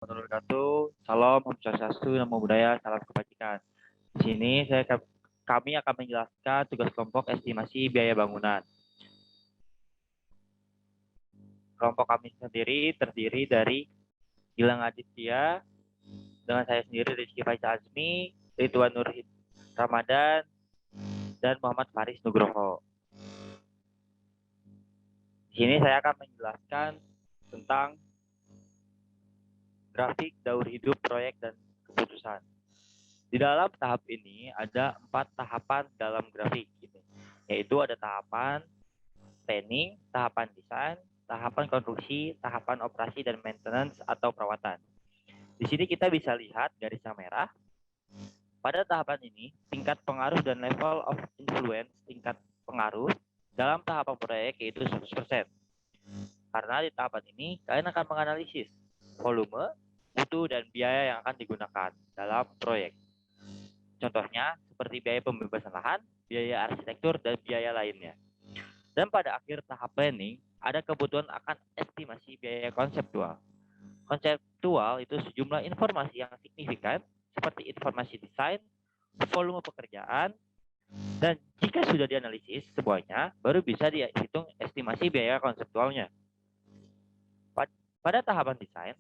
Wabarakatuh. Salam, Om Swastiastu, Namo Buddhaya, salam kebajikan. Di sini kami akan menjelaskan tugas kelompok estimasi biaya bangunan. Kelompok kami sendiri terdiri dari Gilang Aditya, dengan saya sendiri Rizky Faisal Azmi, Ridwan Nur Ramadan, dan Muhammad Faris Nugroho. Di sini saya akan menjelaskan tentang grafik daur hidup proyek dan keputusan. Di dalam tahap ini ada 4 tahapan dalam grafik ini, yaitu ada tahapan planning, tahapan desain, tahapan konstruksi, tahapan operasi dan maintenance atau perawatan. Di sini kita bisa lihat garis yang merah. Pada tahapan ini, tingkat pengaruh dan level of influence tingkat pengaruh dalam tahapan proyek yaitu 100%. Karena di tahapan ini, kalian akan menganalisis volume, mutu, dan biaya yang akan digunakan dalam proyek. Contohnya, seperti biaya pembebasan lahan, biaya arsitektur, dan biaya lainnya. Dan pada akhir tahap planning, ada kebutuhan akan estimasi biaya konseptual. Konseptual itu sejumlah informasi yang signifikan, seperti informasi desain, volume pekerjaan, dan jika sudah dianalisis semuanya, baru bisa dihitung estimasi biaya konseptualnya. Pada tahapan desain,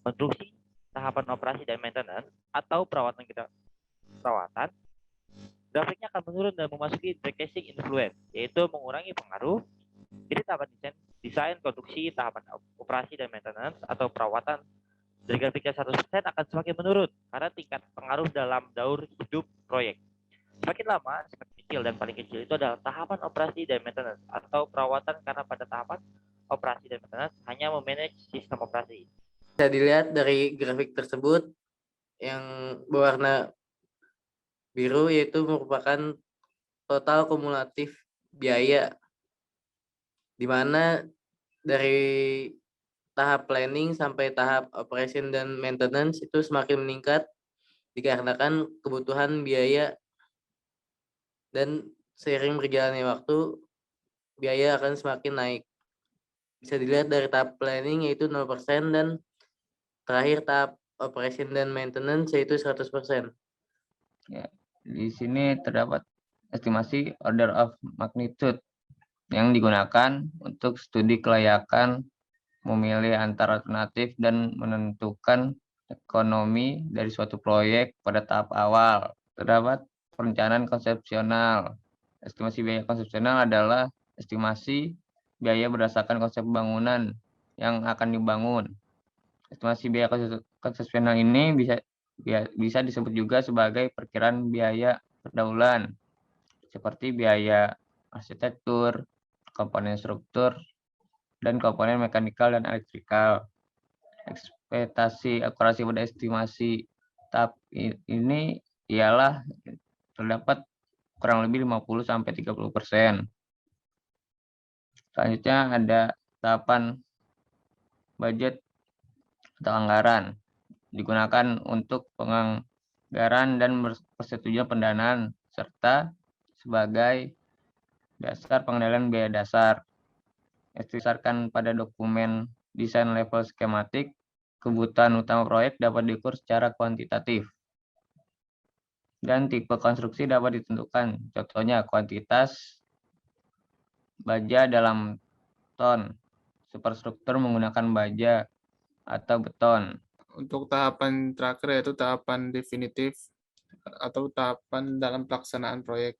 konstruksi, tahapan operasi dan maintenance, atau perawatan, grafiknya akan menurun dan memasuki decreasing influence, yaitu mengurangi pengaruh. Jadi tahapan desain, konstruksi, tahapan operasi dan maintenance, atau perawatan dari grafiknya 100% akan semakin menurun karena tingkat pengaruh dalam daur hidup proyek. Semakin lama, semakin kecil, dan paling kecil itu adalah tahapan operasi dan maintenance atau perawatan, karena pada tahapan operasi dan maintenance hanya memanage sistem operasi. Bisa dilihat dari grafik tersebut yang berwarna biru yaitu merupakan total kumulatif biaya, di mana dari tahap planning sampai tahap operation dan maintenance itu semakin meningkat dikarenakan kebutuhan biaya, dan seiring berjalannya waktu biaya akan semakin naik. Bisa dilihat dari tahap planning yaitu 0% dan terakhir tahap operation dan maintenance yaitu 100%. Ya, di sini terdapat estimasi order of magnitude yang digunakan untuk studi kelayakan, memilih antar alternatif, dan menentukan ekonomi dari suatu proyek pada tahap awal. Terdapat perencanaan konsepsional. Estimasi biaya konsepsional adalah estimasi biaya berdasarkan konsep bangunan yang akan dibangun. Estimasi biaya konsepsional ini bisa disebut juga sebagai perkiraan biaya pergaulan, seperti biaya arsitektur, komponen struktur, dan komponen mekanikal dan elektrikal. Ekspektasi akurasi pada estimasi tahap ini ialah terdapat kurang lebih 50-30%. Selanjutnya ada tahapan budget atau anggaran, digunakan untuk penganggaran dan persetujuan pendanaan serta sebagai dasar pengendalian biaya dasar. Didasarkan pada dokumen desain level skematik, kebutuhan utama proyek dapat diukur secara kuantitatif. Dan tipe konstruksi dapat ditentukan, contohnya kuantitas baja dalam ton, superstruktur menggunakan baja atau beton. Untuk tahapan terakhir yaitu tahapan definitif atau tahapan dalam pelaksanaan proyek.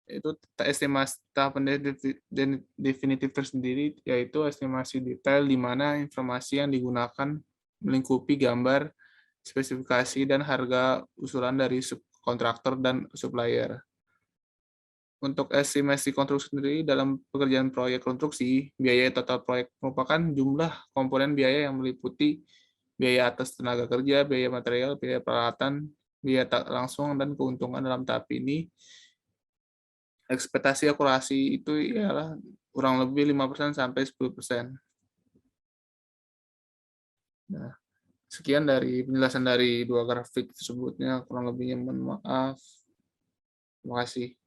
Itu estimasi tahapan definitif tersendiri yaitu estimasi detail di mana informasi yang digunakan melingkupi gambar, spesifikasi, dan harga usulan dari subkontraktor dan supplier. Untuk estimasi konstruksi sendiri dalam pekerjaan proyek konstruksi, biaya total proyek merupakan jumlah komponen biaya yang meliputi biaya atas tenaga kerja, biaya material, biaya peralatan, biaya tak langsung, dan keuntungan. Dalam tahap ini, ekspektasi akurasi itu ialah kurang lebih 5% sampai 10%. Nah, sekian dari penjelasan dari dua grafik tersebutnya, kurang lebihnya mohon maaf. Terima kasih.